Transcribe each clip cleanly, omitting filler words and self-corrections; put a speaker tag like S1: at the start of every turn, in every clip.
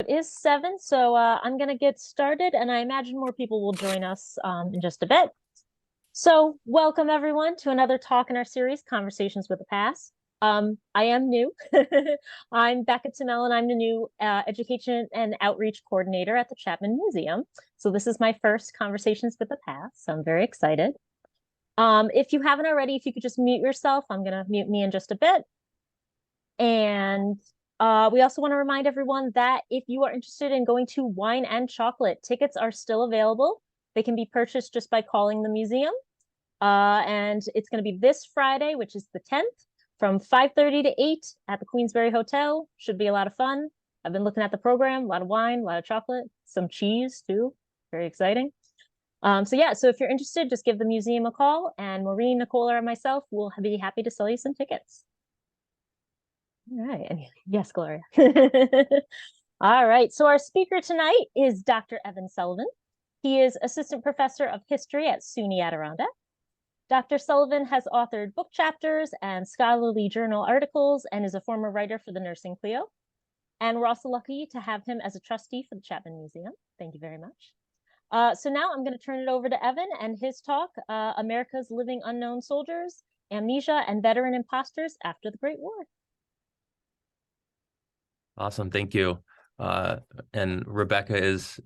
S1: it is 7, so I'm going to get started, and I imagine more people will join us in just a bit. So, welcome everyone to another talk in our series, Conversations with the Past. I am new. I'm Becca Tamel, and I'm the new Education and Outreach Coordinator at the Chapman Museum. So this is my first Conversations with the Past, so I'm very excited. If you haven't already, if you could just mute yourself, I'm going to mute me in just a bit. And we also want to remind everyone that if you are interested in going to Wine and Chocolate, tickets are still available. They can be purchased just by calling the museum. And it's going to be this Friday, which is the 10th, from 5:30 to 8 at the Queensberry Hotel. Should be a lot of fun. I've been looking at the program, a lot of wine, a lot of chocolate, some cheese too. Very exciting. So if you're interested, just give the museum a call, and Maureen, Nicole, or myself will be happy to sell you some tickets. All right. And yes, Gloria. All right. So our speaker tonight is Dr. Evan Sullivan. He is Assistant Professor of History at SUNY Adirondack. Dr. Sullivan has authored book chapters and scholarly journal articles and is a former writer for the Nursing Clio. And we're also lucky to have him as a trustee for the Chapman Museum. Thank you very much. So now I'm going to turn it over to Evan and his talk, America's Living Unknown Soldiers, Amnesia, and Veteran Imposters After the Great War.
S2: Awesome, thank you. And Rebecca is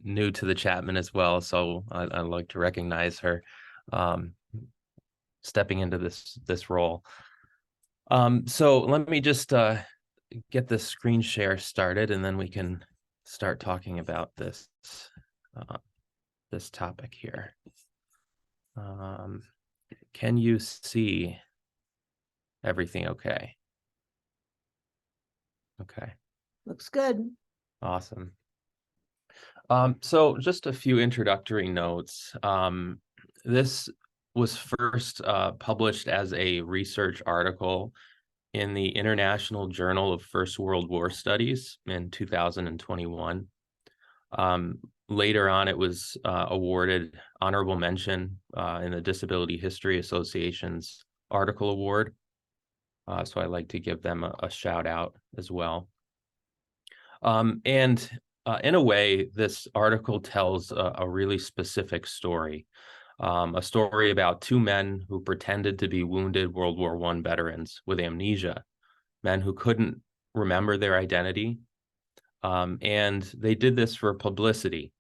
S2: new to the Chapman as well, so I'd like to recognize her stepping into this role. So let me just get the screen share started, and then we can start talking about this topic here. Can you see everything okay? Okay.
S3: Looks good.
S2: Awesome. So just a few introductory notes. This was first published as a research article in the International Journal of First World War Studies in 2021. Later on, it was awarded honorable mention in the Disability History Association's Article Award. So I'd like to give them a shout out as well. In a way, this article tells a really specific story, a story about two men who pretended to be wounded World War I veterans with amnesia, men who couldn't remember their identity. And they did this for publicity,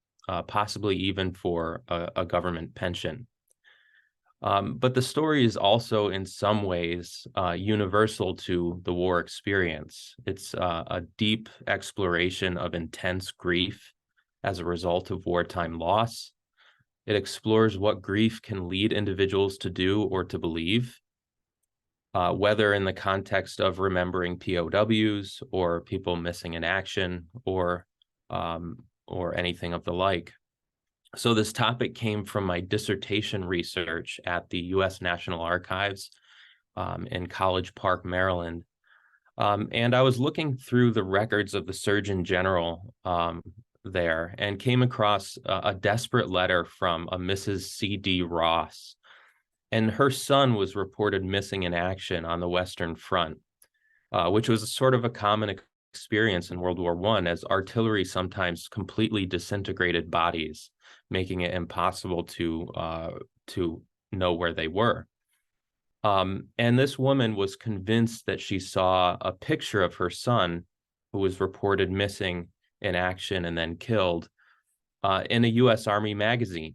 S2: possibly even for a government pension. But the story is also in some ways universal to the war experience. It's a deep exploration of intense grief as a result of wartime loss. It explores what grief can lead individuals to do or to believe, whether in the context of remembering POWs or people missing in action or anything of the like. So this topic came from my dissertation research at the U.S. National Archives in College Park, Maryland. And I was looking through the records of the Surgeon General there and came across a desperate letter from a Mrs. C.D. Ross. And her son was reported missing in action on the Western Front, which was sort of a common experience in World War I, as artillery sometimes completely disintegrated bodies, making it impossible to know where they were. And this woman was convinced that she saw a picture of her son, who was reported missing in action and then killed, in a U.S. Army magazine.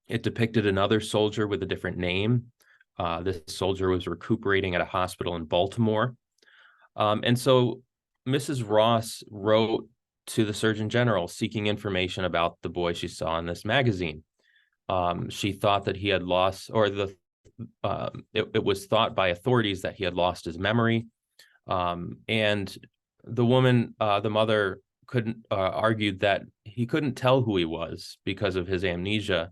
S2: It depicted another soldier with a different name. This soldier was recuperating at a hospital in Baltimore. And so Mrs. Ross wrote to the Surgeon General seeking information about the boy she saw in this magazine. She thought that he had lost, or it was thought by authorities that he had lost his memory. And the woman, the mother, argued that he couldn't tell who he was because of his amnesia,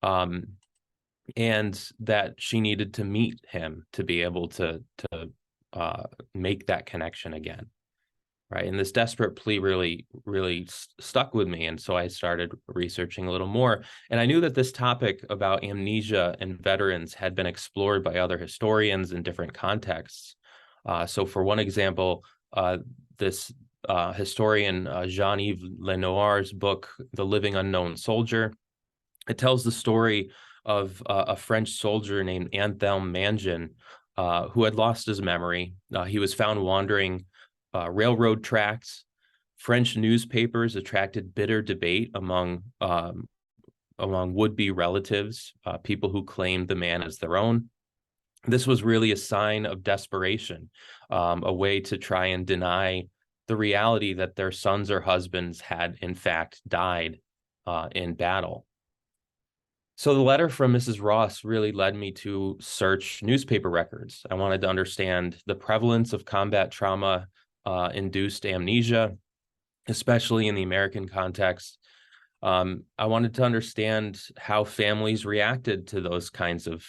S2: and that she needed to meet him to be able to make that connection again. Right. And this desperate plea really stuck with me. And so I started researching a little more. And I knew that this topic about amnesia and veterans had been explored by other historians in different contexts. So for one example, this historian Jean-Yves Lenoir's book, The Living Unknown Soldier. It tells the story of a French soldier named Anthelme Mangin, who had lost his memory. He was found wandering railroad tracks. French newspapers attracted bitter debate among would-be relatives, people who claimed the man as their own. This was really a sign of desperation, a way to try and deny the reality that their sons or husbands had in fact died in battle. So the letter from Mrs. Ross really led me to search newspaper records. I wanted to understand the prevalence of combat trauma induced amnesia, especially in the American context. I wanted to understand how families reacted to those kinds of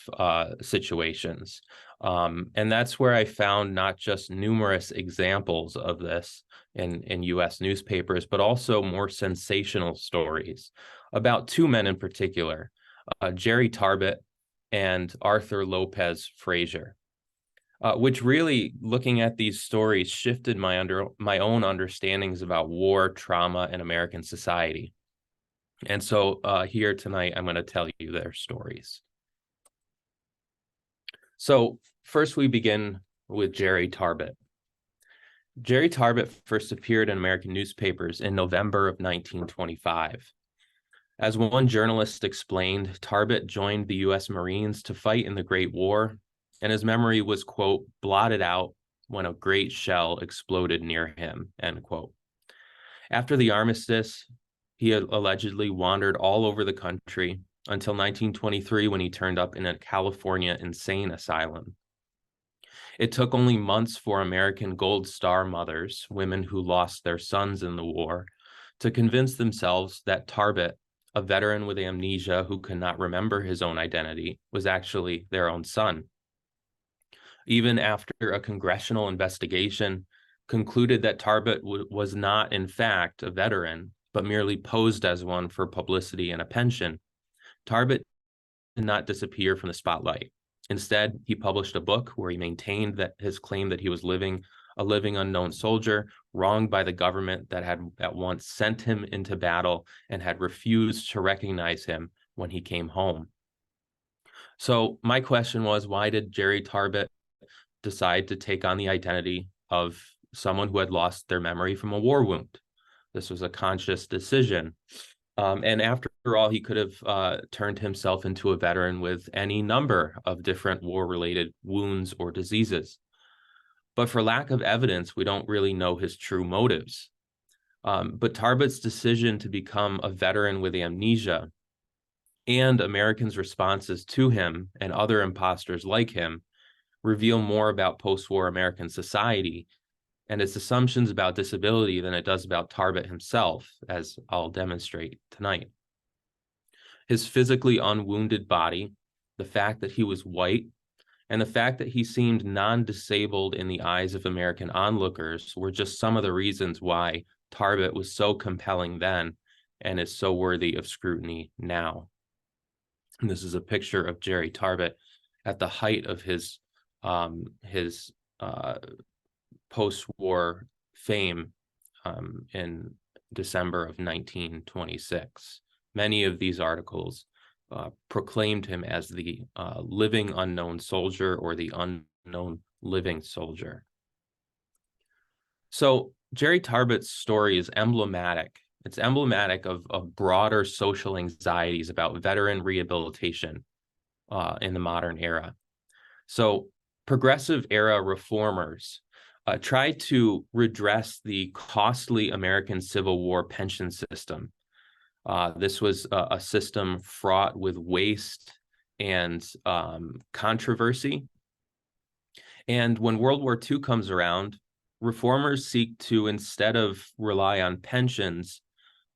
S2: situations. And that's where I found not just numerous examples of this in US newspapers, but also more sensational stories about two men in particular, Jerry Tarbot and Arthur Lopez-Frazier, which really, looking at these stories, shifted my own understandings about war, trauma, and American society. And so here tonight, I'm going to tell you their stories. So first, we begin with Jerry Tarbot. Jerry Tarbot first appeared in American newspapers in November of 1925. As one journalist explained, Tarbot joined the U.S. Marines to fight in the Great War, and his memory was, quote, blotted out when a great shell exploded near him, end quote. After the armistice, he had allegedly wandered all over the country until 1923, when he turned up in a California insane asylum. It took only months for American Gold Star mothers, women who lost their sons in the war, to convince themselves that Tarbot, a veteran with amnesia who could not remember his own identity, was actually their own son. Even after a congressional investigation concluded that Tarbot was not, in fact, a veteran, but merely posed as one for publicity and a pension, Tarbot did not disappear from the spotlight. Instead, he published a book where he maintained that his claim that he was a living unknown soldier, wronged by the government that had at once sent him into battle and had refused to recognize him when he came home. So my question was, why did Jerry Tarbot decide to take on the identity of someone who had lost their memory from a war wound? This was a conscious decision. And after all, he could have turned himself into a veteran with any number of different war-related wounds or diseases. But for lack of evidence, we don't really know his true motives. But Tarbot's decision to become a veteran with amnesia and Americans' responses to him and other imposters like him reveal more about post-war American society and its assumptions about disability than it does about Tarbot himself, as I'll demonstrate tonight. His physically unwounded body, the fact that he was white, and the fact that he seemed non-disabled in the eyes of American onlookers were just some of the reasons why Tarbot was so compelling then and is so worthy of scrutiny now. And this is a picture of Jerry Tarbot at the height of his post-war fame in December of 1926. Many of these articles proclaimed him as the living unknown soldier or the unknown living soldier. So Jerry Tarbot's story is emblematic. It's emblematic of broader social anxieties about veteran rehabilitation in the modern era. So progressive era reformers tried to redress the costly American Civil War pension system. This was a system fraught with waste and controversy. And when World War II comes around, reformers seek to, instead of rely on pensions,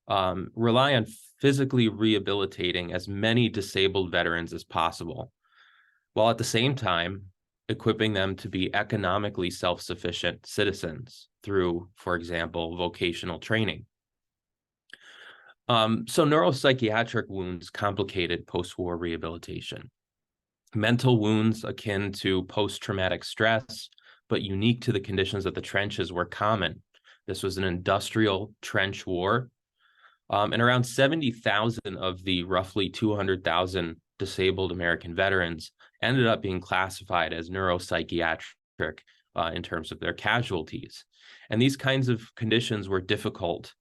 S2: rely on physically rehabilitating as many disabled veterans as possible, while at the same time equipping them to be economically self-sufficient citizens through, for example, vocational training. So neuro-psychiatric wounds complicated post-war rehabilitation. Mental wounds akin to post-traumatic stress, but unique to the conditions of the trenches, were common. This was an industrial trench war. And around 70,000 of the roughly 200,000 disabled American veterans ended up being classified as neuro-psychiatric in terms of their casualties. And these kinds of conditions were difficult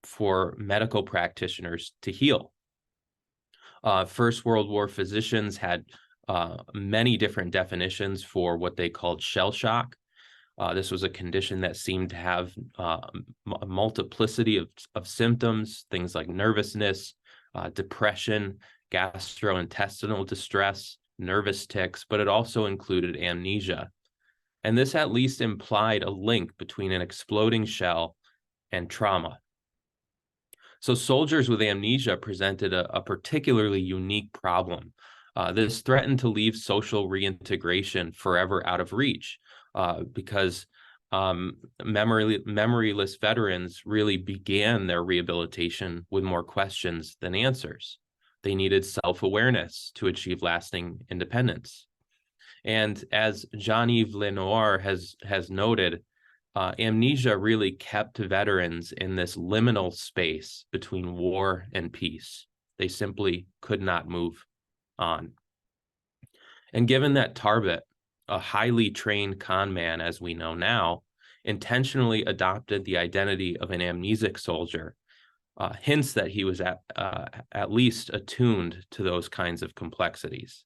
S2: for medical practitioners to heal. First World War physicians had many different definitions for what they called shell shock. This was a condition that seemed to have a multiplicity of symptoms, things like nervousness, depression, gastrointestinal distress, nervous tics, but it also included amnesia. And this at least implied a link between an exploding shell and trauma. So soldiers with amnesia presented a particularly unique problem. This threatened to leave social reintegration forever out of reach because memoryless veterans really began their rehabilitation with more questions than answers. They needed self-awareness to achieve lasting independence. And as Jean-Yves Lenoir has noted, amnesia really kept veterans in this liminal space between war and peace. They simply could not move on. And given that Tarbot, a highly trained con man, as we know now, intentionally adopted the identity of an amnesic soldier, hints that he was at least attuned to those kinds of complexities.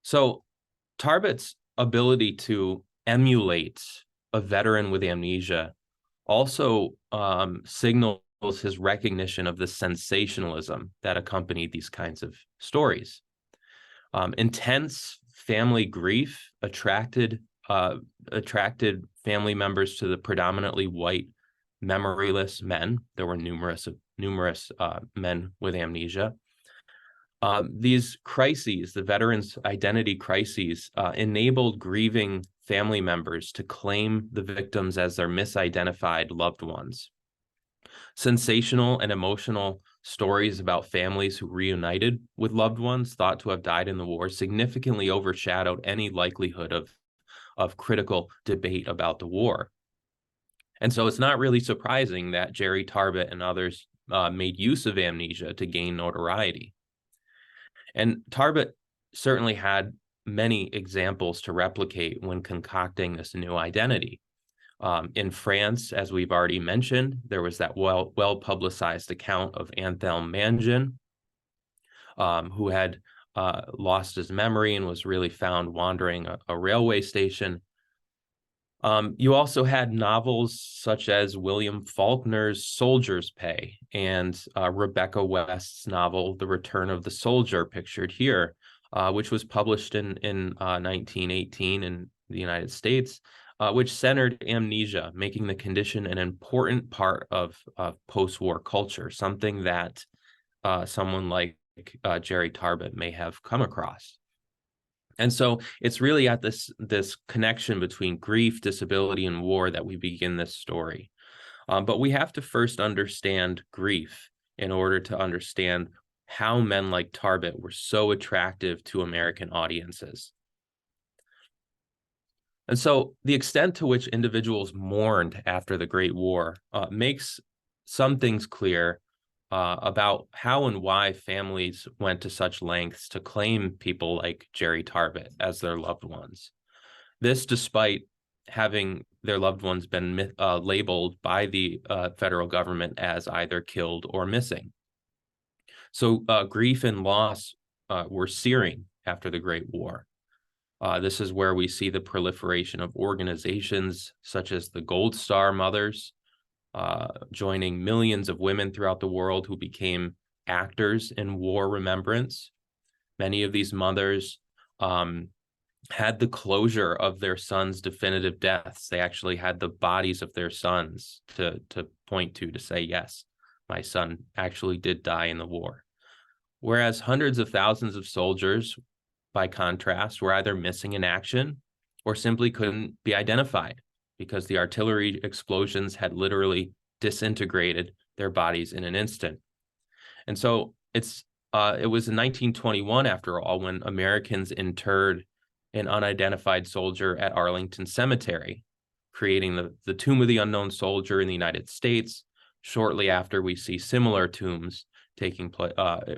S2: So Tarbot's ability to emulate a veteran with amnesia also signals his recognition of the sensationalism that accompanied these kinds of stories. Intense family grief attracted family members to the predominantly white, memoryless men. There were numerous men with amnesia. These crises, the veterans' identity crises, enabled grieving family members to claim the victims as their misidentified loved ones. Sensational and emotional stories about families who reunited with loved ones thought to have died in the war significantly overshadowed any likelihood of critical debate about the war. And so it's not really surprising that Jerry Tarbot and others made use of amnesia to gain notoriety. And Tarbot certainly had many examples to replicate when concocting this new identity. In France, as we've already mentioned, there was that well-publicized account of Anthelme Mangin, who had lost his memory and was really found wandering a railway station. You also had novels such as William Faulkner's Soldier's Pay and Rebecca West's novel, The Return of the Soldier, pictured here, which was published in 1918 in the United States, which centered amnesia, making the condition an important part of post-war culture, something that someone like Jerry Tarbot may have come across. And so it's really at this connection between grief, disability, and war that we begin this story. But we have to first understand grief in order to understand how men like Tarbot were so attractive to American audiences. And so the extent to which individuals mourned after the Great War makes some things clear about how and why families went to such lengths to claim people like Jerry Tarbot as their loved ones. This despite having their loved ones been labeled by the federal government as either killed or missing. So grief and loss were searing after the Great War. This is where we see the proliferation of organizations such as the Gold Star Mothers, joining millions of women throughout the world who became actors in war remembrance. Many of these mothers had the closure of their sons' definitive deaths. They actually had the bodies of their sons to point to say, yes, my son actually did die in the war. Whereas hundreds of thousands of soldiers, by contrast, were either missing in action or simply couldn't be identified because the artillery explosions had literally disintegrated their bodies in an instant. And so it was in 1921, after all, when Americans interred an unidentified soldier at Arlington Cemetery, creating the Tomb of the Unknown Soldier in the United States. Shortly after, we see similar tombs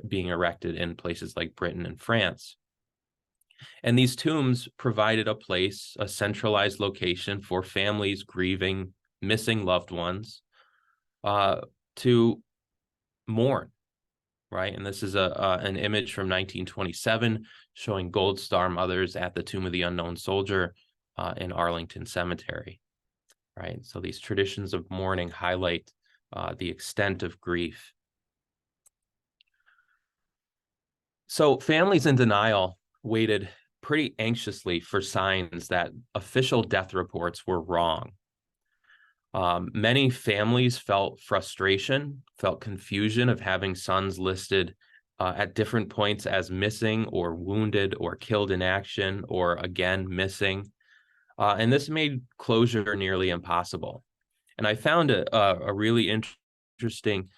S2: being erected in places like Britain and France. And these tombs provided a place, a centralized location for families grieving missing loved ones to mourn, right? And this is an image from 1927 showing Gold Star mothers at the Tomb of the Unknown Soldier in Arlington Cemetery, right? So these traditions of mourning highlight the extent of grief. So families in denial waited pretty anxiously for signs that official death reports were wrong. Many families felt frustration, felt confusion of having sons listed at different points as missing or wounded or killed in action or again missing. And this made closure nearly impossible. And I found a really interesting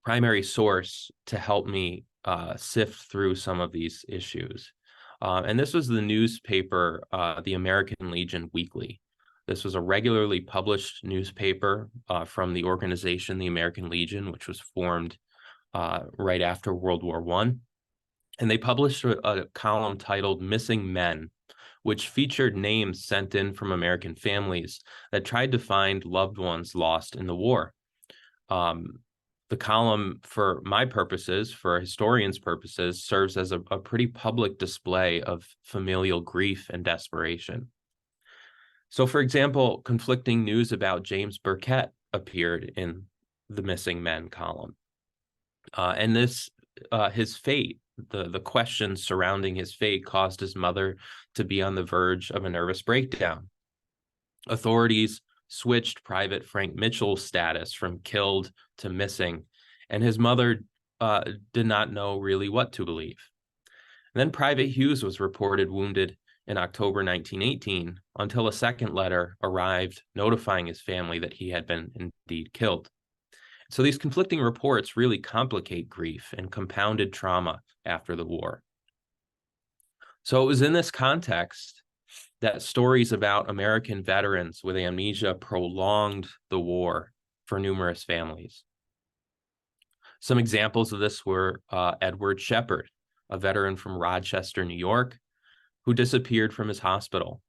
S2: primary source to help me sift through some of these issues. And this was the newspaper, the American Legion Weekly. This was a regularly published newspaper from the organization, the American Legion, which was formed right after World War I. And they published a column titled Missing Men, which featured names sent in from American families that tried to find loved ones lost in the war. The column, for my purposes, for a historian's purposes, serves as a pretty public display of familial grief and desperation. So, for example, conflicting news about James Burkett appeared in the Missing Men column. And his fate, the questions surrounding his fate caused his mother to be on the verge of a nervous breakdown. Authorities switched Private Frank Mitchell's status from killed to missing, and his mother did not know really what to believe. And then Private Hughes was reported wounded in October 1918 until a second letter arrived notifying his family that he had been indeed killed. So these conflicting reports really complicate grief and compounded trauma after the war. So it was in this context that stories about American veterans with amnesia prolonged the war for numerous families. Some examples of this were Edward Shepard, a veteran from Rochester, New York, who disappeared from his hospital.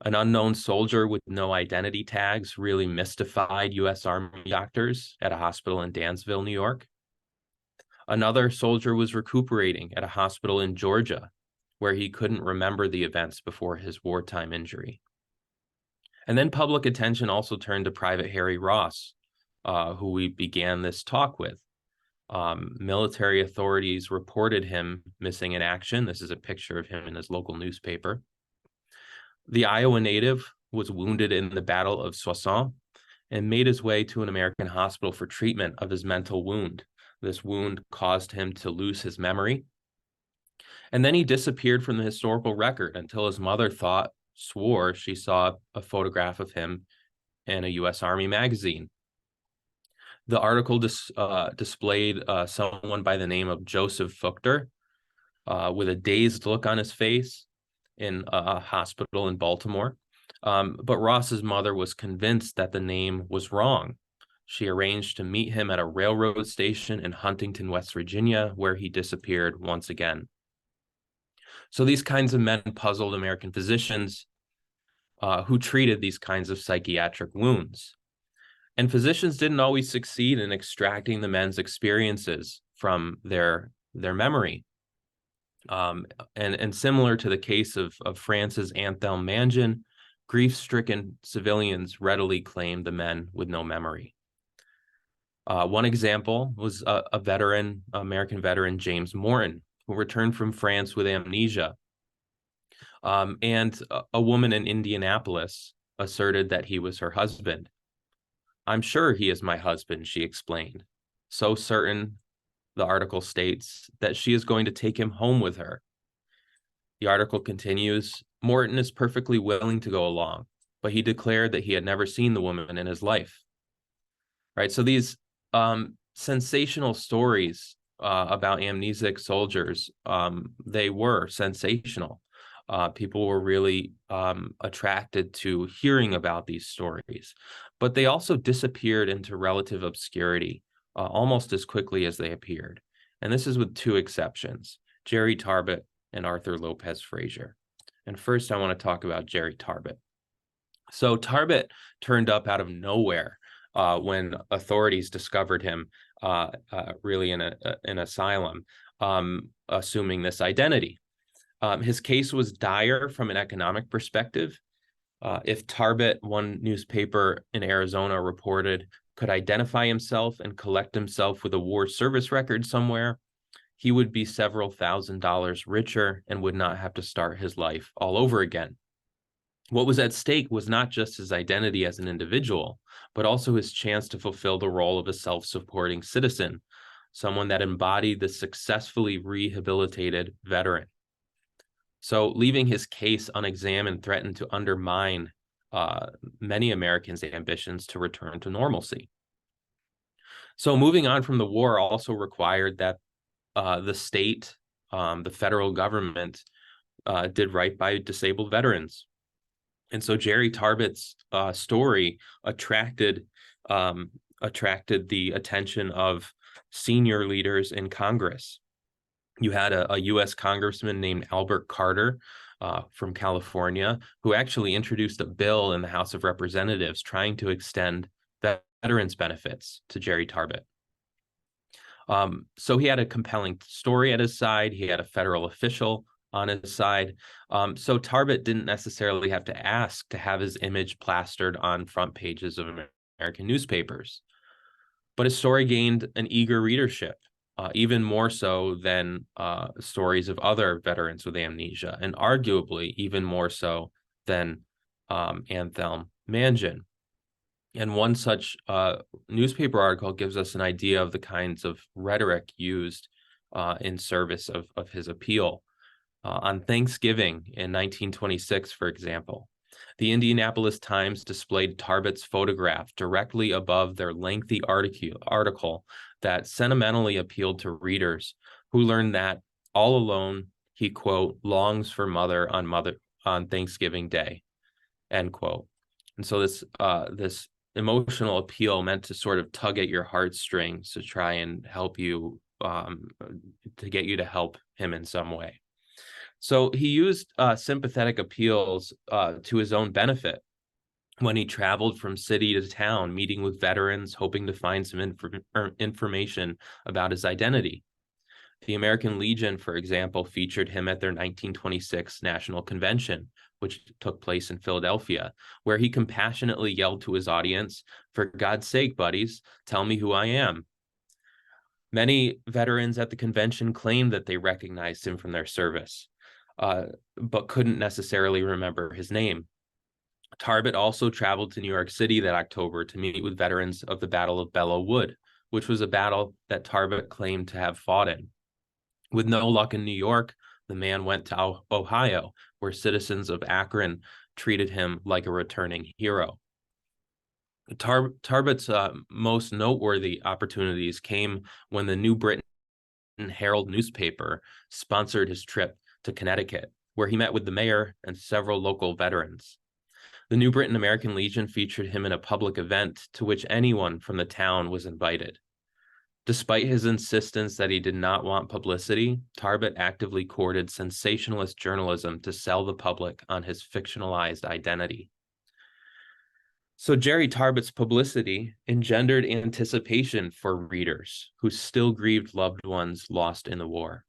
S2: An unknown soldier with no identity tags really mystified U.S. Army doctors at a hospital in Dansville, New York. Another soldier was recuperating at a hospital in Georgia, where he couldn't remember the events before his wartime injury. And then public attention also turned to Private Harry Ross, who we began this talk with. Military authorities reported him missing in action. This is a picture of him in his local newspaper. The Iowa native was wounded in the Battle of Soissons and made his way to an American hospital for treatment of his mental wound. This wound caused him to lose his memory. And then he disappeared from the historical record until his mother swore she saw a photograph of him in a U.S. Army magazine. The article displayed someone by the name of Joseph Fuchter with a dazed look on his face in a hospital in Baltimore. But Ross's mother was convinced that the name was wrong. She arranged to meet him at a railroad station in Huntington, West Virginia, where he disappeared once again. So these kinds of men puzzled American physicians who treated these kinds of psychiatric wounds. And physicians didn't always succeed in extracting the men's experiences from their memory. And similar to the case of France's Anthelme Mangin, grief-stricken civilians readily claimed the men with no memory. One example was a veteran, American veteran, James Morton, who returned from France with amnesia. And a woman in Indianapolis asserted that he was her husband. "I'm sure he is my husband," she explained, so certain, the article states, that she is going to take him home with her. The article continues, "Morton is perfectly willing to go along, but he declared that he had never seen the woman in his life." Right, so these sensational stories about amnesic soldiers, they were sensational. People were really attracted to hearing about these stories, but they also disappeared into relative obscurity almost as quickly as they appeared. And this is with two exceptions, Jerry Tarbot and Arthur Lopez-Frazier. And first, I want to talk about Jerry Tarbot. So Tarbot turned up out of nowhere when authorities discovered him really in an asylum, assuming this identity. His case was dire from an economic perspective. If Tarbot, one newspaper in Arizona reported, could identify himself and collect himself with a war service record somewhere, he would be several $1,000s richer and would not have to start his life all over again. What was at stake was not just his identity as an individual, but also his chance to fulfill the role of a self-supporting citizen, someone that embodied the successfully rehabilitated veteran. So leaving his case unexamined threatened to undermine many Americans' ambitions to return to normalcy. So moving on from the war also required that the state, the federal government, did right by disabled veterans. And so Jerry Tarbot's story attracted the attention of senior leaders in Congress. You had a U.S. congressman named Albert Carter from California, who actually introduced a bill in the House of Representatives trying to extend veterans benefits to Jerry Tarbot. So he had a compelling story at his side. He had a federal official on his side. So Tarbot didn't necessarily have to ask to have his image plastered on front pages of American newspapers. But his story gained an eager readership, even more so than stories of other veterans with amnesia, and arguably even more so than Anthelm Mangin. And one such newspaper article gives us an idea of the kinds of rhetoric used in service of his appeal. On Thanksgiving in 1926, for example, the Indianapolis Times displayed Tarbot's photograph directly above their lengthy article that sentimentally appealed to readers who learned that all alone he, quote, longs for mother on Thanksgiving Day, end quote. And so this emotional appeal meant to sort of tug at your heartstrings to try and help you, to get you to help him in some way. So he used sympathetic appeals to his own benefit when he traveled from city to town, meeting with veterans, hoping to find some information about his identity. The American Legion, for example, featured him at their 1926 National Convention, which took place in Philadelphia, where he compassionately yelled to his audience, "For God's sake, buddies, tell me who I am." Many veterans at the convention claimed that they recognized him from their service, but couldn't necessarily remember his name. Tarbot also traveled to New York City that October to meet with veterans of the Battle of Belleau Wood, which was a battle that Tarbot claimed to have fought in. With no luck in New York, the man went to Ohio, where citizens of Akron treated him like a returning hero. Tarbot's most noteworthy opportunities came when the New Britain Herald newspaper sponsored his trip to Connecticut, where he met with the mayor and several local veterans. The New Britain American Legion featured him in a public event to which anyone from the town was invited. Despite his insistence that he did not want publicity, Tarbot actively courted sensationalist journalism to sell the public on his fictionalized identity. So Jerry Tarbot's publicity engendered anticipation for readers who still grieved loved ones lost in the war.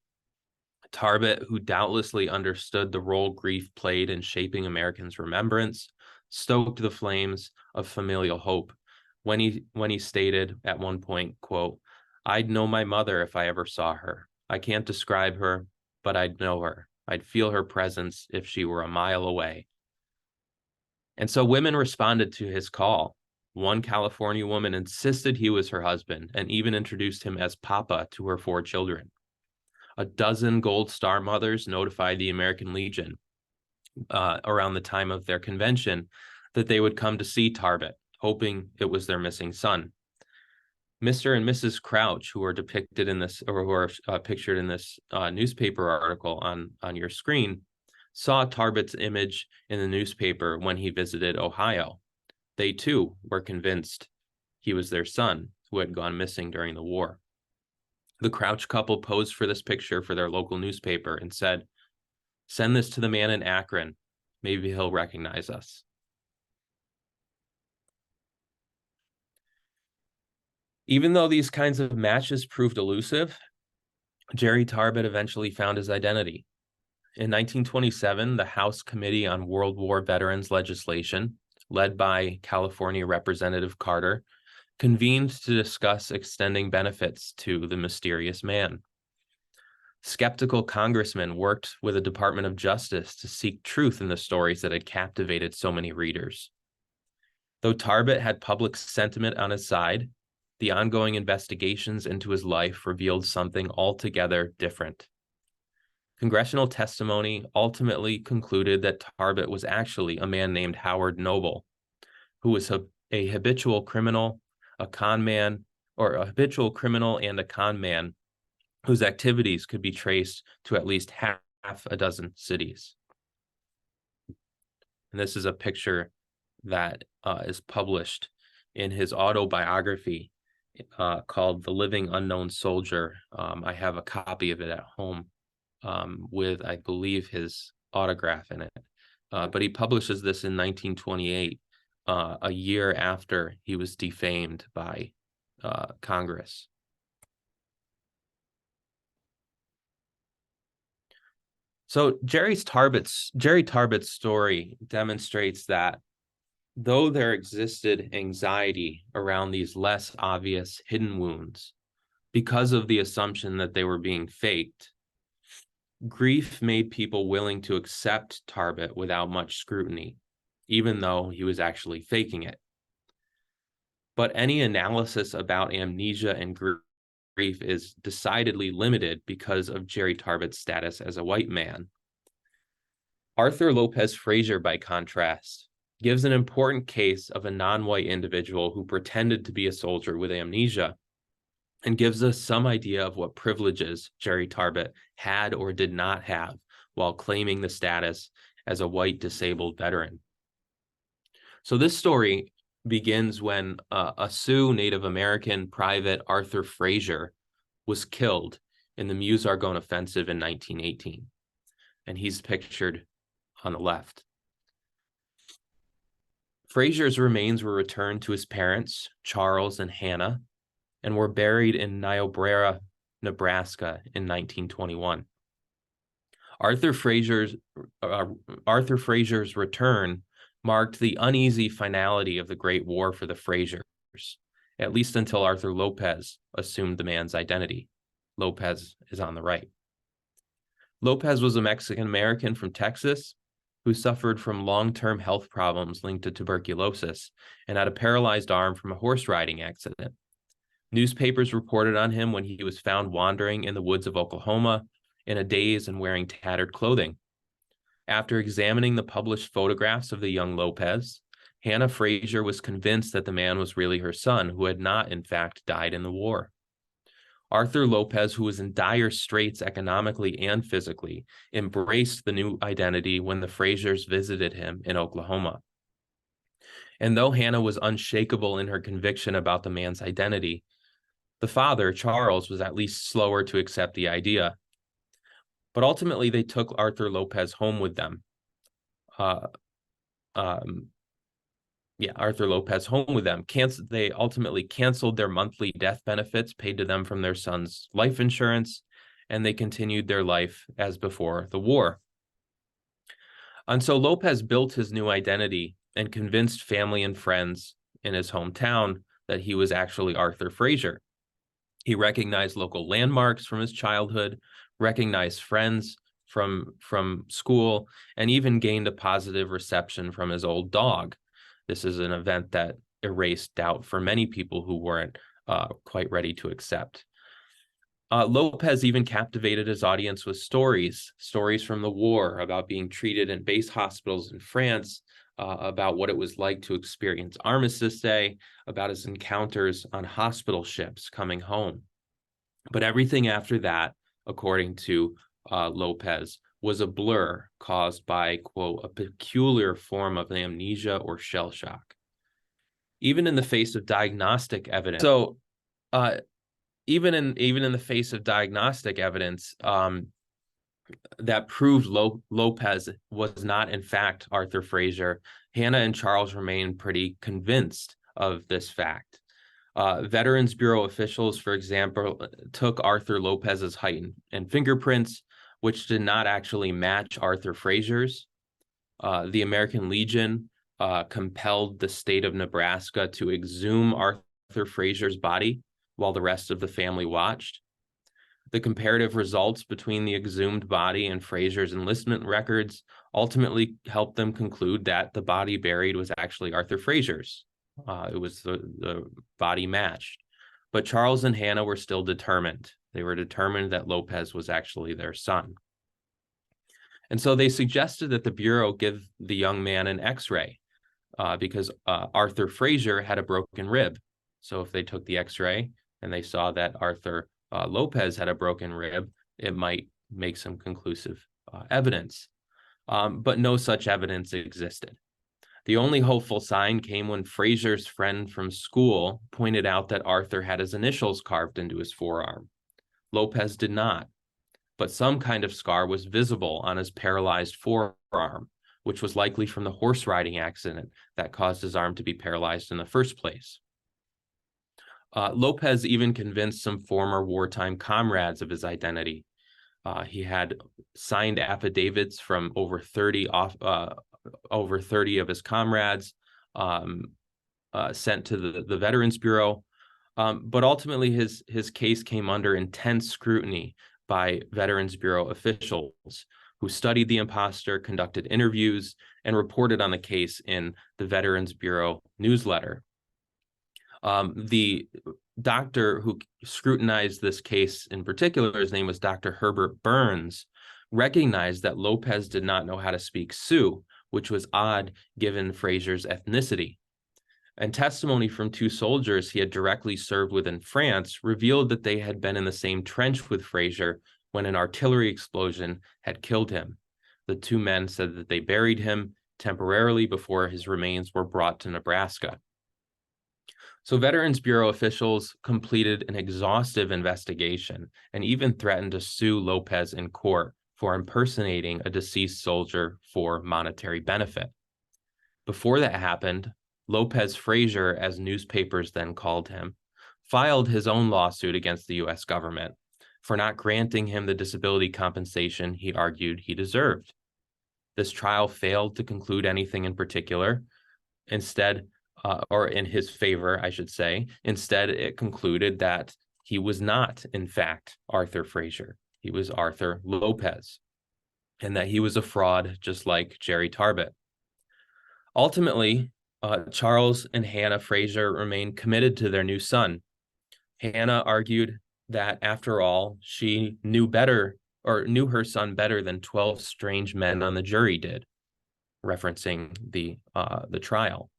S2: Tarbot, who doubtlessly understood the role grief played in shaping Americans' remembrance, stoked the flames of familial hope when he stated at one point, quote, "I'd know my mother if I ever saw her. I can't describe her, but I'd know her. I'd feel her presence if she were a mile away." And so women responded to his call. One California woman insisted he was her husband and even introduced him as Papa to her 4 children. A dozen Gold Star mothers notified the American Legion around the time of their convention that they would come to see Tarbot, hoping it was their missing son. Mr. and Mrs. Crouch, who are depicted in this, or who are pictured in this newspaper article on your screen, saw Tarbot's image in the newspaper when he visited Ohio. They too were convinced he was their son who had gone missing during the war. The Crouch couple posed for this picture for their local newspaper and said, "Send this to the man in Akron. Maybe he'll recognize us." Even though these kinds of matches proved elusive, Jerry Tarbot eventually found his identity. In 1927, the House Committee on World War Veterans Legislation, led by California Representative Carter, convened to discuss extending benefits to the mysterious man. Skeptical congressmen worked with the Department of Justice to seek truth in the stories that had captivated so many readers. Though Tarbot had public sentiment on his side, the ongoing investigations into his life revealed something altogether different. Congressional testimony ultimately concluded that Tarbot was actually a man named Howard Noble, who was a habitual criminal, a con man, or a habitual criminal and a con man whose activities could be traced to at least half a dozen cities. And this is a picture that is published in his autobiography called The Living Unknown Soldier. I have a copy of it at home with, I believe, his autograph in it. But he publishes this in 1928, a year after he was defamed by Congress. So Jerry Tarbot's story demonstrates that though there existed anxiety around these less obvious hidden wounds, because of the assumption that they were being faked, grief made people willing to accept Tarbot without much scrutiny, even though he was actually faking it. But any analysis about amnesia and grief is decidedly limited because of Jerry Tarbot's status as a white man. Arthur Lopez-Frazier, by contrast, gives an important case of a non-white individual who pretended to be a soldier with amnesia and gives us some idea of what privileges Jerry Tarbot had or did not have while claiming the status as a white disabled veteran. So this story begins when a Sioux Native American private Arthur Frazier was killed in the Meuse-Argonne offensive in 1918, and he's pictured on the left. Frazier's remains were returned to his parents, Charles and Hannah, and were buried in Niobrara, Nebraska in 1921. Arthur Frazier's return marked the uneasy finality of the Great War for the Fraziers, at least until Arthur Lopez assumed the man's identity. Lopez is on the right. Lopez was a Mexican-American from Texas who suffered from long-term health problems linked to tuberculosis and had a paralyzed arm from a horse riding accident. Newspapers reported on him when he was found wandering in the woods of Oklahoma in a daze and wearing tattered clothing. After examining the published photographs of the young Lopez, Hannah Frazier was convinced that the man was really her son, who had not, in fact, died in the war. Arthur Lopez, who was in dire straits economically and physically, embraced the new identity when the Fraziers visited him in Oklahoma. And though Hannah was unshakable in her conviction about the man's identity, the father, Charles, was at least slower to accept the idea. But ultimately, they took Arthur Lopez home with them. Arthur Lopez home with them. They ultimately canceled their monthly death benefits paid to them from their son's life insurance, and they continued their life as before the war. And so Lopez built his new identity and convinced family and friends in his hometown that he was actually Arthur Frazier. He recognized local landmarks from his childhood, recognized friends from school, and even gained a positive reception from his old dog. This is an event that erased doubt for many people who weren't quite ready to accept. Lopez even captivated his audience with stories from the war about being treated in base hospitals in France, about what it was like to experience Armistice Day, about his encounters on hospital ships coming home. But everything after that, according to Lopez, was a blur caused by, quote, a peculiar form of amnesia or shell shock. Even in the face of diagnostic evidence. So even in the face of diagnostic evidence that proved Lopez was not, in fact, Arthur Frazier, Hannah and Charles remained pretty convinced of this fact. Veterans Bureau officials, for example, took Arthur Lopez's height and fingerprints, which did not actually match Arthur Frazier's. The American Legion compelled the state of Nebraska to exhume Arthur Frazier's body while the rest of the family watched. The comparative results between the exhumed body and Frazier's enlistment records ultimately helped them conclude that the body buried was actually Arthur Frazier's. It was the body matched. But Charles and Hannah were still determined. They were determined that Lopez was actually their son. And so they suggested that the Bureau give the young man an X-ray because Arthur Frazier had a broken rib. So if they took the X-ray and they saw that Arthur Lopez had a broken rib, it might make some conclusive evidence. But no such evidence existed. The only hopeful sign came when Frazier's friend from school pointed out that Arthur had his initials carved into his forearm. Lopez did not, but some kind of scar was visible on his paralyzed forearm, which was likely from the horse riding accident that caused his arm to be paralyzed in the first place. Lopez even convinced some former wartime comrades of his identity. He had signed affidavits from over 30 of his comrades sent to the Veterans Bureau. But ultimately, his case came under intense scrutiny by Veterans Bureau officials who studied the imposter, conducted interviews, and reported on the case in the Veterans Bureau newsletter. The doctor who scrutinized this case in particular, his name was Dr. Herbert Burns, recognized that Lopez did not know how to speak Sioux, which was odd given Frazier's ethnicity. And testimony from two soldiers he had directly served with in France revealed that they had been in the same trench with Frazier when an artillery explosion had killed him. The two men said that they buried him temporarily before his remains were brought to Nebraska. So Veterans Bureau officials completed an exhaustive investigation and even threatened to sue Lopez in court for impersonating a deceased soldier for monetary benefit. Before that happened, Lopez Frazier, as newspapers then called him, filed his own lawsuit against the U.S. government for not granting him the disability compensation he argued he deserved. This trial failed to conclude anything in particular. Instead, or in his favor, I should say. Instead, it concluded that he was not, in fact, Arthur Frazier. He was Arthur Lopez, and that he was a fraud, just like Jerry Tarbot. Ultimately, Charles and Hannah Frazier remained committed to their new son. Hannah argued that, after all, she knew her son better than 12 strange men on the jury did, referencing the trial.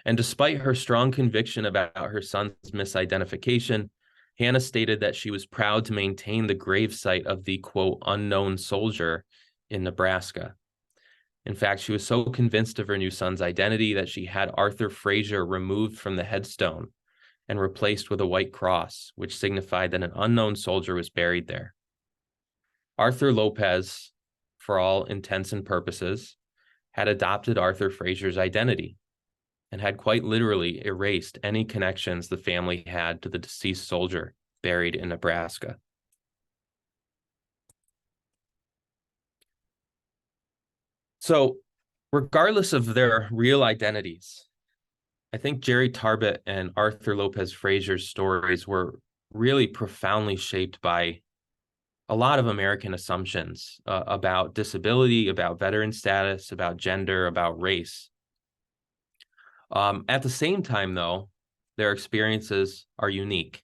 S2: And despite her strong conviction about her son's misidentification, Hannah stated that she was proud to maintain the gravesite of the, quote, unknown soldier in Nebraska. In fact, she was so convinced of her new son's identity that she had Arthur Frazier removed from the headstone and replaced with a white cross, which signified that an unknown soldier was buried there. Arthur Lopez, for all intents and purposes, had adopted Arthur Frazier's identity and had quite literally erased any connections the family had to the deceased soldier buried in Nebraska. So, regardless of their real identities, I think Jerry Tarbot and Arthur Lopez-Frazier's stories were really profoundly shaped by a lot of American assumptions about disability, about veteran status, about gender, about race. At the same time, though, their experiences are unique.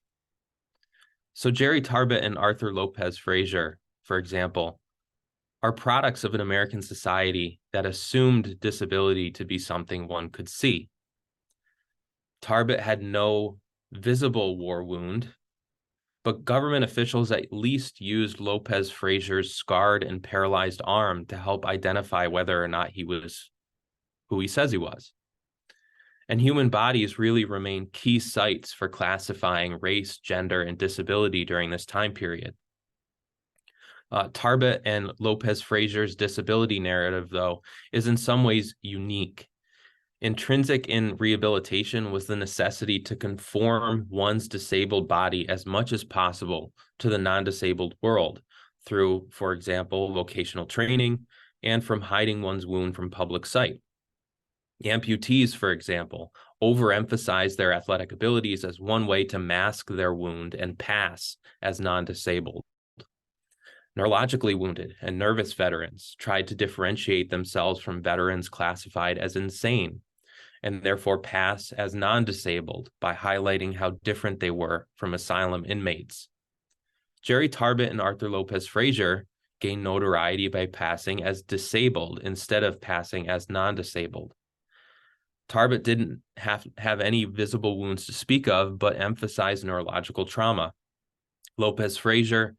S2: So Jerry Tarbot and Arthur Lopez-Frazier, for example, are products of an American society that assumed disability to be something one could see. Tarbot had no visible war wound, but government officials at least used Lopez-Frazier's scarred and paralyzed arm to help identify whether or not he was who he says he was. And human bodies really remain key sites for classifying race, gender, and disability during this time period. Tarbot and Lopez-Frazier's disability narrative, though, is in some ways unique. Intrinsic in rehabilitation was the necessity to conform one's disabled body as much as possible to the non-disabled world through, for example, vocational training and from hiding one's wound from public sight. Amputees, for example, overemphasize their athletic abilities as one way to mask their wound and pass as non-disabled. Neurologically wounded and nervous veterans tried to differentiate themselves from veterans classified as insane and therefore pass as non-disabled by highlighting how different they were from asylum inmates. Jerry Tarbot and Arthur Lopez-Frazier gained notoriety by passing as disabled instead of passing as non-disabled. Tarbot didn't have any visible wounds to speak of, but emphasized neurological trauma. Lopez-Frazier,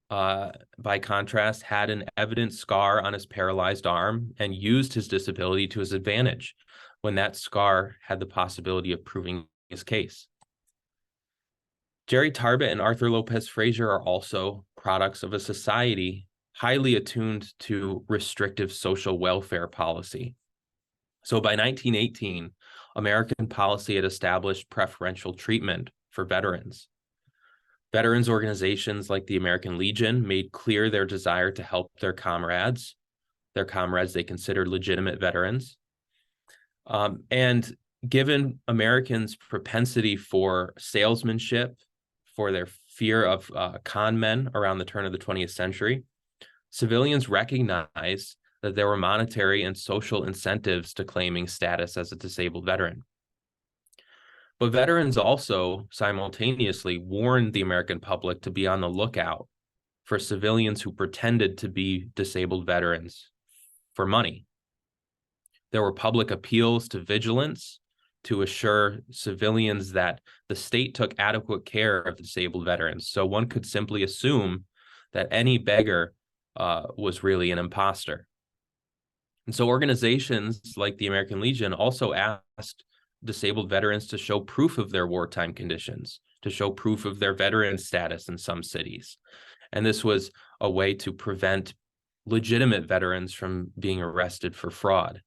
S2: by contrast, had an evident scar on his paralyzed arm and used his disability to his advantage when that scar had the possibility of proving his case. Jerry Tarbot and Arthur Lopez-Frazier are also products of a society highly attuned to restrictive social welfare policy. So by 1918, American policy had established preferential treatment for veterans. Veterans organizations like the American Legion made clear their desire to help their comrades they considered legitimate veterans. And given Americans' propensity for salesmanship, for their fear of con men around the turn of the 20th century, civilians recognized that there were monetary and social incentives to claiming status as a disabled veteran. But veterans also simultaneously warned the American public to be on the lookout for civilians who pretended to be disabled veterans for money. There were public appeals to vigilance to assure civilians that the state took adequate care of the disabled veterans. So one could simply assume that any beggar was really an imposter. And so organizations like the American Legion also asked disabled veterans to show proof of their wartime conditions, to show proof of their veteran status in some cities. And this was a way to prevent legitimate veterans from being arrested for fraud.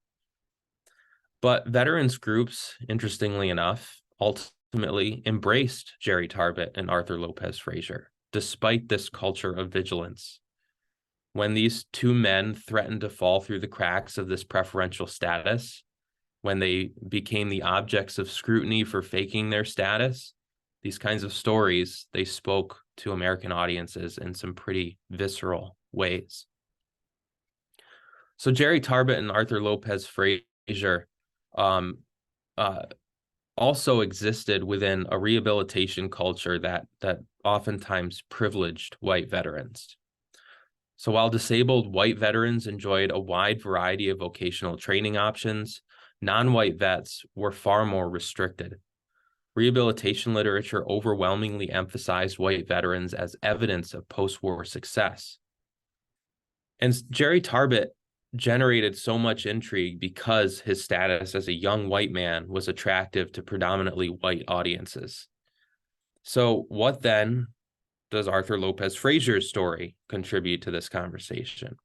S2: But veterans groups, interestingly enough, ultimately embraced Jerry Tarbot and Arthur Lopez-Frazier, despite this culture of vigilance. When these two men threatened to fall through the cracks of this preferential status, when they became the objects of scrutiny for faking their status, these kinds of stories, they spoke to American audiences in some pretty visceral ways. So Jerry Tarbot and Arthur Lopez-Frazier also existed within a rehabilitation culture that oftentimes privileged white veterans. So while disabled white veterans enjoyed a wide variety of vocational training options, non-white vets were far more restricted. Rehabilitation literature overwhelmingly emphasized white veterans as evidence of post-war success. And Jerry Tarbot generated so much intrigue because his status as a young white man was attractive to predominantly white audiences. So what then does Arthur Lopez-Frazier's story contribute to this conversation?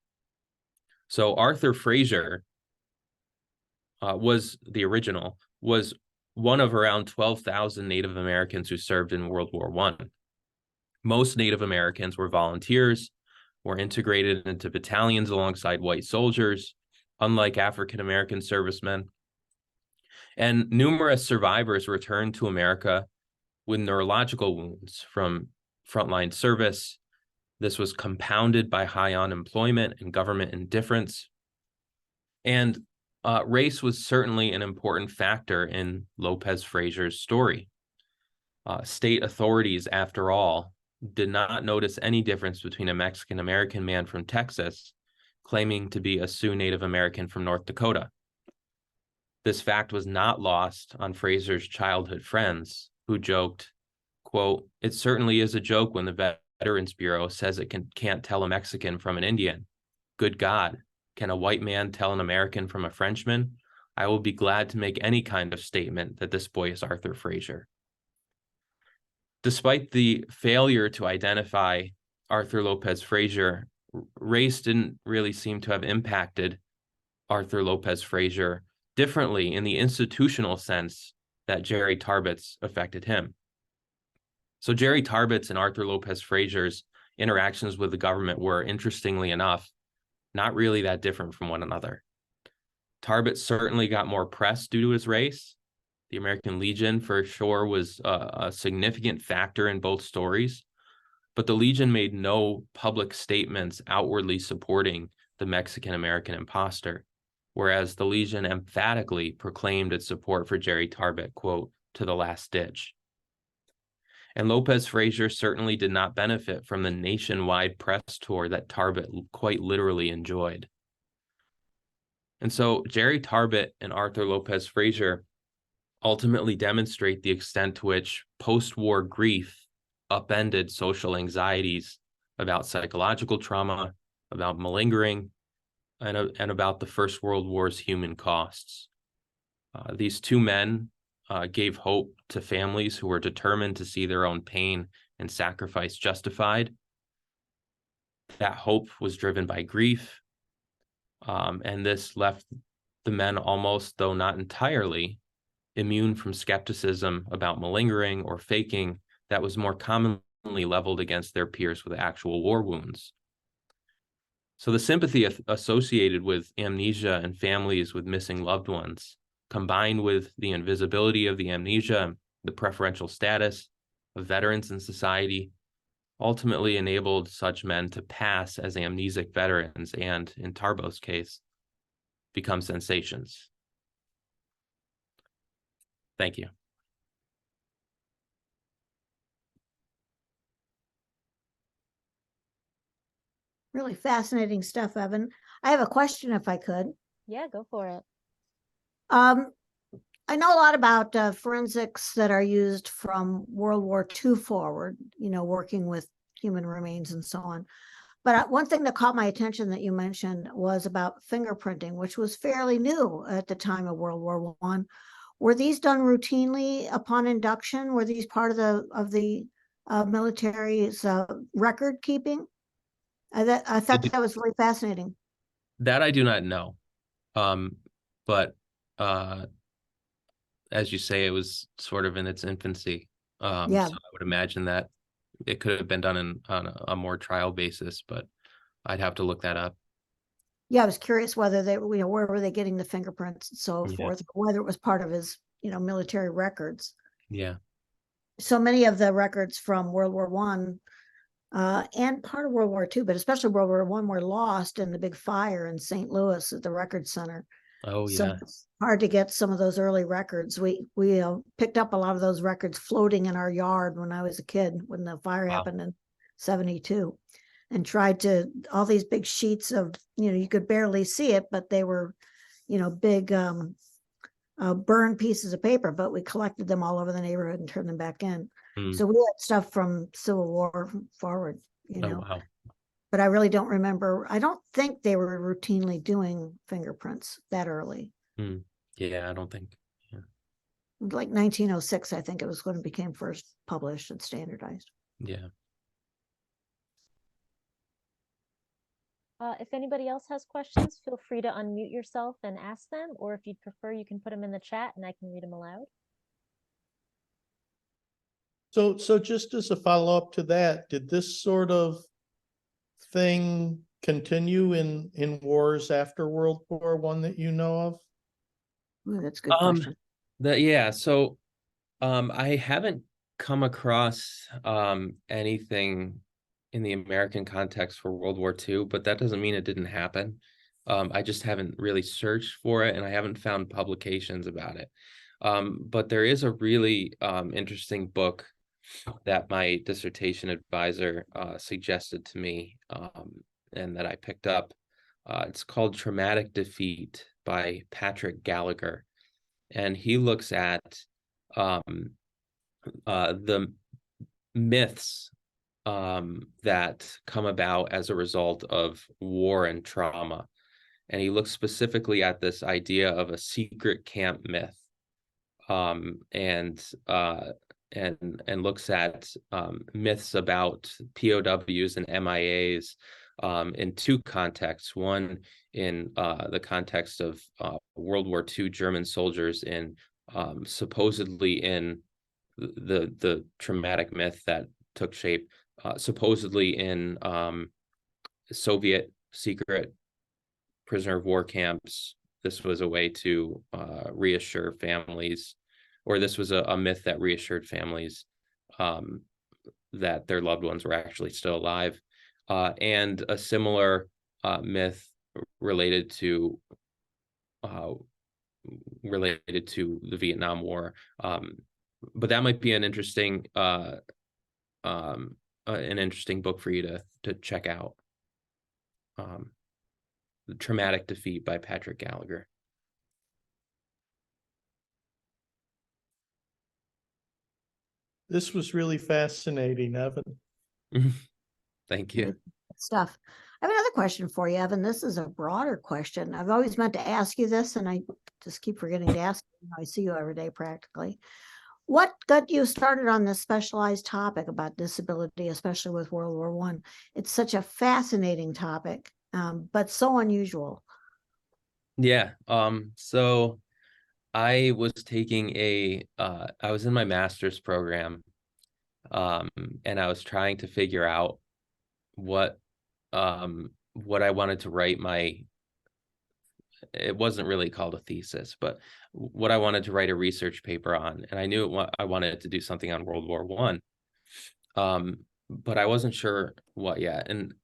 S2: So Arthur Frazier was one of around 12,000 Native Americans who served in World War I. Most Native Americans were volunteers, were integrated into battalions alongside white soldiers, unlike African American servicemen. And numerous survivors returned to America with neurological wounds from frontline service. This was compounded by high unemployment and government indifference. And race was certainly an important factor in Lopez-Frazier's story. State authorities, after all, did not notice any difference between a Mexican-American man from Texas claiming to be a Sioux Native American from North Dakota. This fact was not lost on Frazier's childhood friends, who joked, quote, "It certainly is a joke when the Veterans Bureau says it can't tell a Mexican from an Indian. Good God, can a white man tell an American from a Frenchman? I will be glad to make any kind of statement that this boy is Arthur Frazier." Despite the failure to identify Arthur Lopez-Frazier, race didn't really seem to have impacted Arthur Lopez-Frazier differently in the institutional sense that Jerry Tarbot's affected him. So Jerry Tarbot's and Arthur Lopez-Frazier's interactions with the government were, interestingly enough, not really that different from one another. Tarbot certainly got more press due to his race. The American Legion, for sure, was a significant factor in both stories, but the Legion made no public statements outwardly supporting the Mexican-American imposter, whereas the Legion emphatically proclaimed its support for Jerry Tarbot, quote, "to the last ditch." And Lopez-Frazier certainly did not benefit from the nationwide press tour that Tarbot quite literally enjoyed. And so Jerry Tarbot and Arthur Lopez-Frazier ultimately demonstrate the extent to which post-war grief upended social anxieties about psychological trauma, about malingering, and about the First World War's human costs. These two men gave hope to families who were determined to see their own pain and sacrifice justified. That hope was driven by grief, and this left the men almost, though not entirely, immune from skepticism about malingering or faking that was more commonly leveled against their peers with actual war wounds. So the sympathy associated with amnesia and families with missing loved ones, combined with the invisibility of the amnesia, the preferential status of veterans in society, ultimately enabled such men to pass as amnesic veterans and, in Tarbot's case, become sensations. Thank you.
S3: Really fascinating stuff, Evan. I have a question, if I could.
S1: Yeah, go for it.
S3: I know a lot about forensics that are used from World War II forward, working with human remains and so on. But one thing that caught my attention that you mentioned was about fingerprinting, which was fairly new at the time of World War I. Were these done routinely upon induction? Were these part of the military's record keeping? I thought that was really fascinating.
S2: That I do not know. But as you say, it was sort of in its infancy.
S3: Yeah.
S2: So I would imagine that it could have been done on a more trial basis, but I'd have to look that up.
S3: Yeah, I was curious whether they, where were they getting the fingerprints and so
S2: Yeah.
S3: forth, whether it was part of his, military records.
S2: Yeah.
S3: So many of the records from World War One and part of World War II, but especially World War One, were lost in the big fire in St. Louis at the Record Center.
S2: Oh,
S3: So
S2: yeah.
S3: it's hard to get some of those early records. We picked up a lot of those records floating in our yard when I was a kid, when the fire happened in 72, and tried to, all these big sheets of, you could barely see it, but they were, big burned pieces of paper, but we collected them all over the neighborhood and turned them back in. So we had stuff from Civil War forward,
S2: Oh, wow.
S3: but I really don't remember. I don't think they were routinely doing fingerprints that early.
S2: Yeah, I don't think. Yeah.
S3: Like 1906, I think it was when it became first published and standardized.
S2: Yeah.
S1: If anybody else has questions, feel free to unmute yourself and ask them, or if you'd prefer, you can put them in the chat and I can read them aloud.
S4: So just as a follow-up to that, did this sort of thing continue in wars after World War I that you know of?
S3: Ooh, that's a good question.
S2: So I haven't come across anything in the American context for World War II, but that doesn't mean it didn't happen. I just haven't really searched for it, and I haven't found publications about it. But there is a really interesting book that my dissertation advisor suggested to me, and that I picked up, It's called Traumatic Defeat by Patrick Gallagher. And he looks at the myths that come about as a result of war and trauma. And he looks specifically at this idea of a secret camp myth, and looks at myths about POWs and MIAs in two contexts. One in the context of World War II German soldiers in supposedly in the traumatic myth that took shape supposedly in Soviet secret prisoner of war camps. This was a way to reassure families, or this was a myth that reassured families that their loved ones were actually still alive, and a similar myth related to the Vietnam War. But that might be an interesting book for you to check out. The Traumatic Defeat by Patrick Gallagher.
S4: This was really fascinating, Evan.
S2: Thank you.
S3: Good stuff. I have another question for you, Evan. This is a broader question. I've always meant to ask you this, and I just keep forgetting to ask you. I see you every day practically. What got you started on this specialized topic about disability, especially with World War I? It's such a fascinating topic, but so unusual.
S2: Yeah. So I was taking I was in my master's program, and I was trying to figure out what I wanted to write it wasn't really called a thesis, but what I wanted to write a research paper on. And I knew I wanted to do something on World War I, but I wasn't sure what yet. And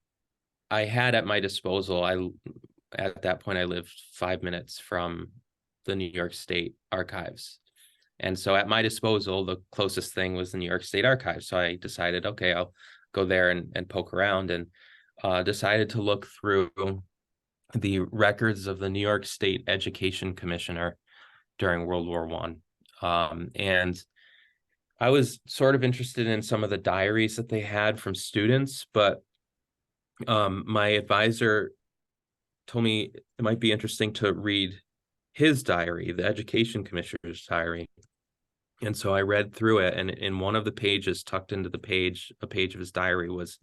S2: I had at my disposal, at that point, I lived 5 minutes from the New York State Archives. And so at my disposal, the closest thing was the New York State Archives. So I decided, okay, I'll go there and poke around, and decided to look through the records of the New York State Education Commissioner during World War I. And I was sort of interested in some of the diaries that they had from students, but my advisor told me it might be interesting to read his diary, the Education Commissioner's diary. And so I read through it, and in one of the pages, tucked into a page of his diary, was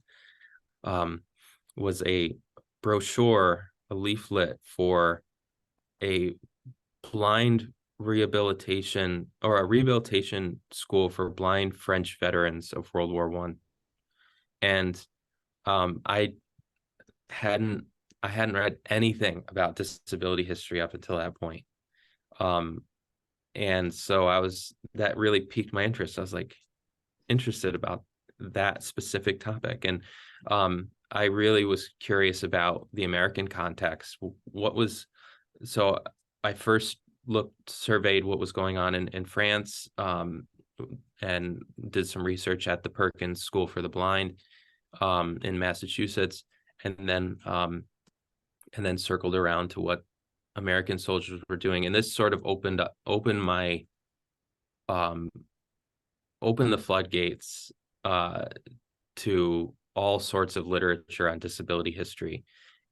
S2: a brochure, a leaflet for a blind rehabilitation, or a rehabilitation school for blind French veterans of World War I. And I hadn't read anything about disability history up until that point. And so that really piqued my interest. I was like interested about that specific topic. And I really was curious about the American context. So I first surveyed what was going on in France, and did some research at the Perkins School for the Blind in Massachusetts, and then circled around to what American soldiers were doing. And this sort of opened the floodgates to all sorts of literature on disability history.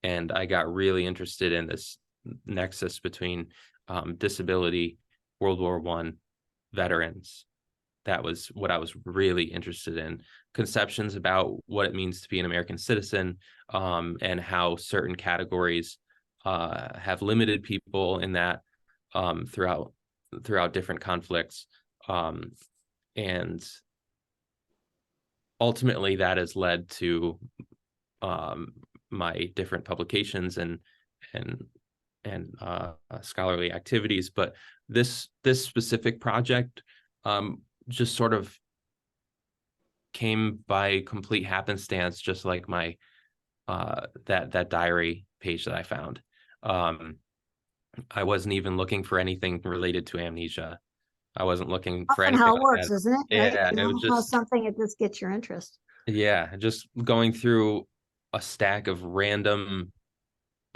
S2: And I got really interested in this nexus between disability, World War I, veterans. That was what I was really interested in. Conceptions about what it means to be an American citizen, and how certain categories have limited people in that throughout different conflicts. And ultimately that has led to my different publications and scholarly activities. But this specific project just sort of came by complete happenstance, just like my that diary page that I found. I wasn't even looking for anything related to amnesia. I wasn't looking for anything.
S3: How it works, isn't it?
S2: Yeah,
S3: right?
S2: it was
S3: How
S2: just
S3: something it just gets your interest.
S2: Yeah, just going through a stack of random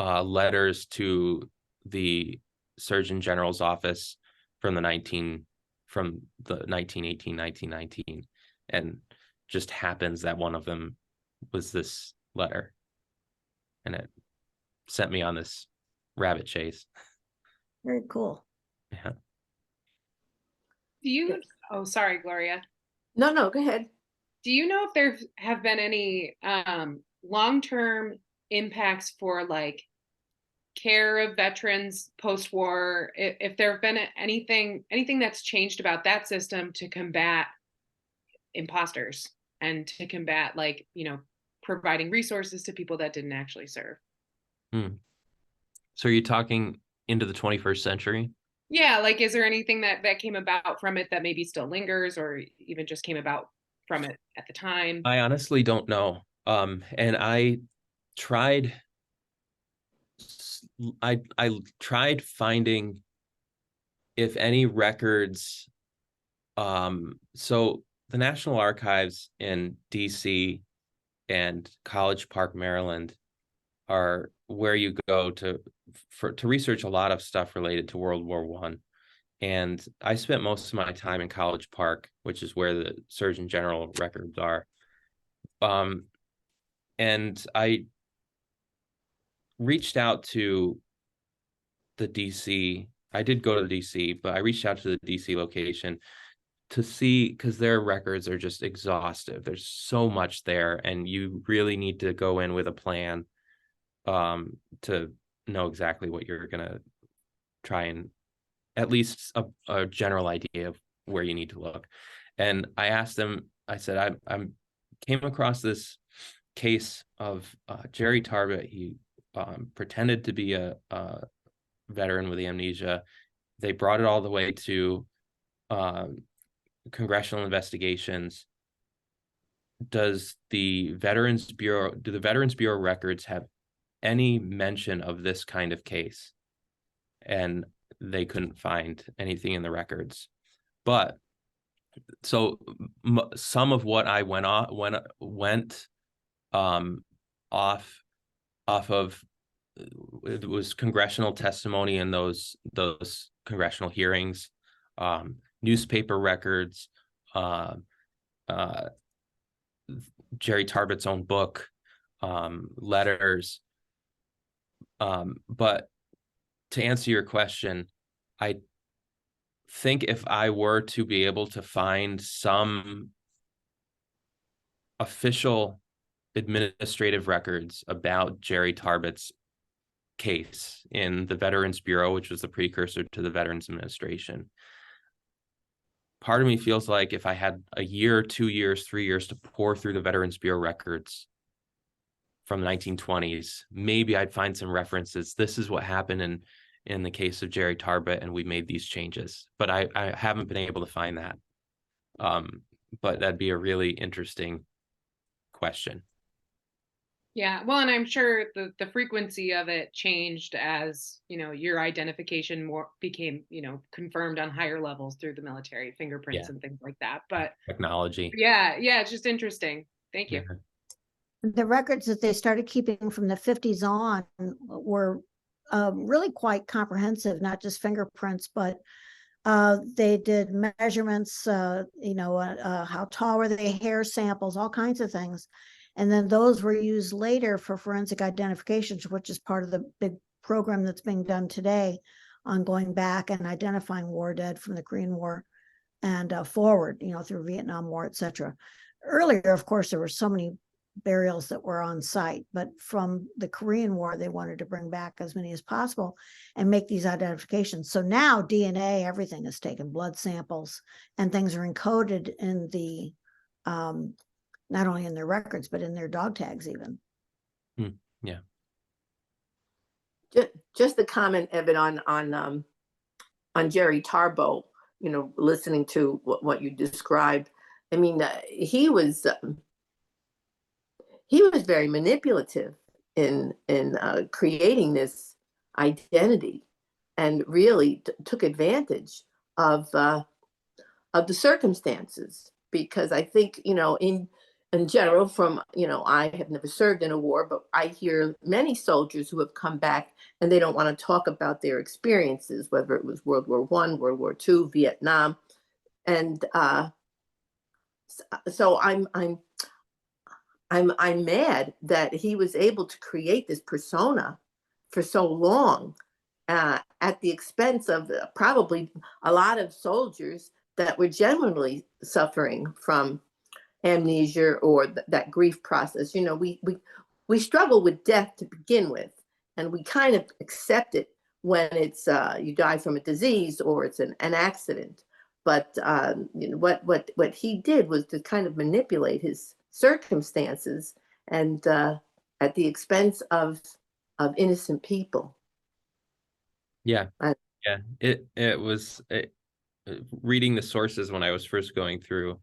S2: letters to the Surgeon General's office from the 1918, 1919, and just happens that one of them was this letter, and it sent me on this rabbit chase.
S3: Very cool.
S2: Yeah.
S5: Do you, oh, sorry, Gloria.
S6: No, go ahead.
S5: Do you know if there have been any long-term impacts for like care of veterans post-war? If there have been anything that's changed about that system to combat imposters and to combat, like, you know, providing resources to people that didn't actually serve?
S2: So are you talking into the 21st century?
S5: Yeah, like, is there anything that came about from it that maybe still lingers, or even just came about from it at the time?
S2: I honestly don't know. And I tried finding if any records. So the National Archives in DC and College Park, Maryland, are where you go to research a lot of stuff related to World War I. And I spent most of my time in College Park, which is where the Surgeon General records are. And I reached out to the DC. I did go to the DC, but I reached out to the DC location to see, because their records are just exhaustive. There's so much there, and you really need to go in with a plan to know exactly what you're going to try and at least a general idea of where you need to look. And I asked them, I said, I came across this case of Jerry Tarbot. He pretended to be a veteran with amnesia. They brought it all the way to congressional investigations. Do the Veterans Bureau records have any mention of this kind of case? And they couldn't find anything in the records. But so some of what I went off of, it was congressional testimony in those congressional hearings, newspaper records, Jerry Tarbot's own book, letters. But to answer your question, I think if I were to be able to find some official administrative records about Jerry Tarbot's case in the Veterans Bureau, which was the precursor to the Veterans Administration, part of me feels like if I had a year, 2 years, 3 years to pour through the Veterans Bureau records from the 1920s, maybe I'd find some references. This is what happened in the case of Jerry Tarbot, and we made these changes. But I haven't been able to find that. But that'd be a really interesting question.
S5: Yeah, well, and I'm sure the frequency of it changed as, you know, your identification became, you know, confirmed on higher levels through the military, fingerprints and things like that. But
S2: technology.
S5: Yeah, it's just interesting. Thank you.
S2: Yeah.
S3: The records that they started keeping from the 50s on were really quite comprehensive, not just fingerprints, but they did measurements, how tall were they, hair samples, all kinds of things. And then those were used later for forensic identifications, which is part of the big program that's being done today on going back and identifying war dead from the Korean War and forward, you know, through Vietnam War, et cetera. Earlier, of course, there were so many burials that were on site, but from the Korean War, they wanted to bring back as many as possible and make these identifications. So now DNA, everything is taken, blood samples, and things are encoded in the, not only in their records, but in their dog tags even.
S2: Yeah.
S6: Just the comment, Evan, on Jerry Tarbot, you know, listening to what you described. I mean, he was very manipulative in creating this identity, and really took advantage of the circumstances, because I think, you know, in general from, I have never served in a war, but I hear many soldiers who have come back and they don't want to talk about their experiences, whether it was World War I, World War II, Vietnam. And so I'm mad that he was able to create this persona for so long at the expense of probably a lot of soldiers that were genuinely suffering from amnesia or that grief process. We struggle with death to begin with, and we kind of accept it when it's you die from a disease or it's an accident. But what he did was to kind of manipulate his circumstances and at the expense of innocent people.
S2: Yeah. It was reading the sources when I was first going through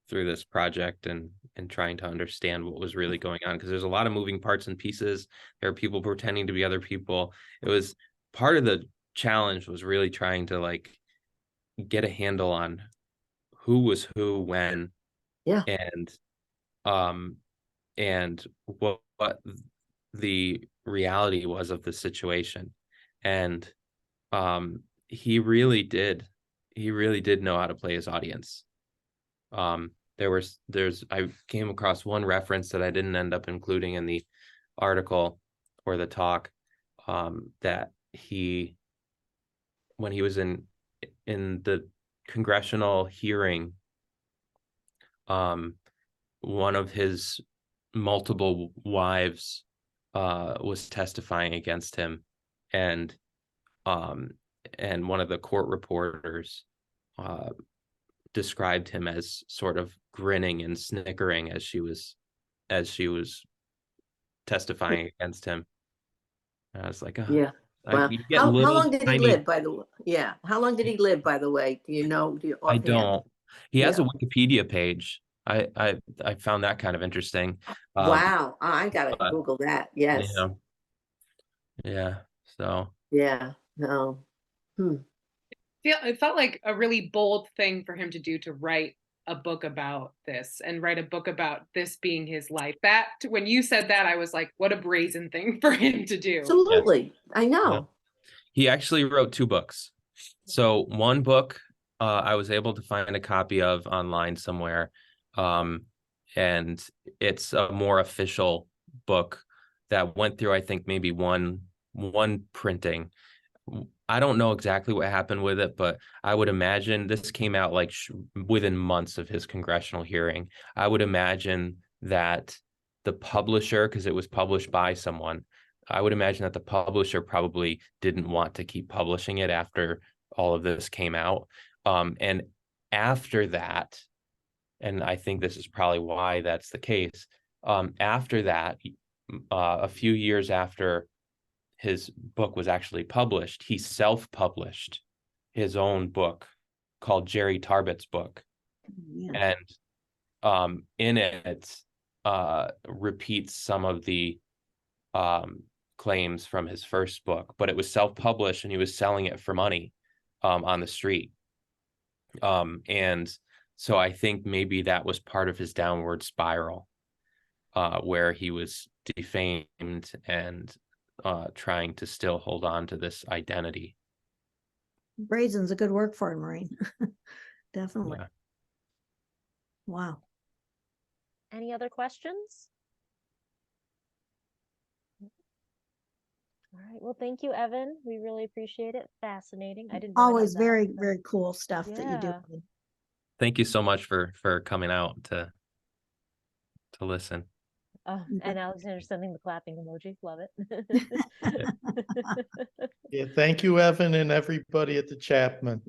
S2: this project and trying to understand what was really going on, because there's a lot of moving parts and pieces. There are people pretending to be other people. It was part of the challenge was really trying to like get a handle on who was who when, and what the reality was of the situation. And he really did know how to play his audience. I came across one reference that I didn't end up including in the article or the talk, that when he was in the congressional hearing, one of his multiple wives was testifying against him, and one of the court reporters described him as sort of grinning and snickering as she was testifying against him. And I was like,
S6: yeah. Wow. How long did he live, by the way? Yeah. How long did he live, by the way? Do you know?
S2: I don't. He has a Wikipedia page. I found that kind of interesting.
S6: Wow. I gotta Google that. Yes.
S2: Yeah. So.
S6: Yeah. No.
S5: It felt like a really bold thing for him to do, to write a book about this and write a book about this being his life. That when you said that, I was like, what a brazen thing for him to do.
S6: Absolutely. Yeah. I know.
S2: Yeah. He actually wrote 2 books. So one book I was able to find a copy of online somewhere. And it's a more official book that went through, I think, maybe one printing. I don't know exactly what happened with it, but I would imagine this came out like within months of his congressional hearing. I would imagine that the publisher, because it was published by someone, I would imagine that the publisher probably didn't want to keep publishing it after all of this came out. And after that, and I think this is probably why that's the case, after that, a few years after his book was actually published, he self-published his own book called Jerry Tarbot's Book. Yeah. And in it repeats some of the claims from his first book, but it was self-published and he was selling it for money on the street. And so I think maybe that was part of his downward spiral, where he was defamed and trying to still hold on to this identity.
S3: Brazen's a good word for it, Maureen. Definitely.
S2: Yeah.
S3: Wow.
S1: Any other questions? All right. Well, thank you, Evan. We really appreciate it. Fascinating. I didn't
S3: always very, very cool stuff that you do.
S2: Thank you so much for coming out to listen.
S1: And Alexander sending the clapping emoji. Love it.
S4: Yeah, thank you, Evan, and everybody at the Chapman.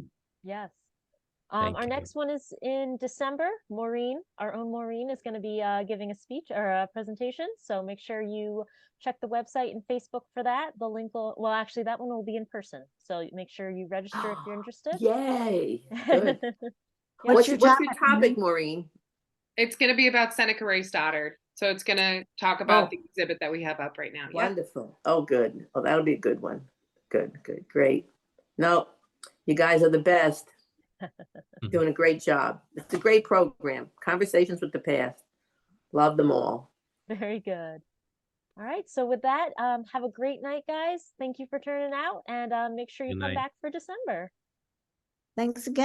S1: Yes. Our next one is in December. Maureen, our own Maureen, is going to be giving a speech or a presentation. So make sure you check the website and Facebook for that. The link will, well, actually, that one will be in person. So make sure you register if you're interested.
S6: Yay. Good.
S1: Yeah.
S6: What's your topic, Maureen?
S5: It's going to be about Seneca Ray Stoddard. So it's going to talk about the exhibit that we have up right now.
S6: Wonderful. Yeah. Oh, good. Oh, that'll be a good one. Good, great. No, you guys are the best. Doing a great job. It's a great program. Conversations with the Past. Love them all.
S1: Very good. All right. So with that, have a great night, guys. Thank you for turning out, and make sure you
S2: Good
S1: come
S2: night.
S1: back for December.
S3: Thanks again.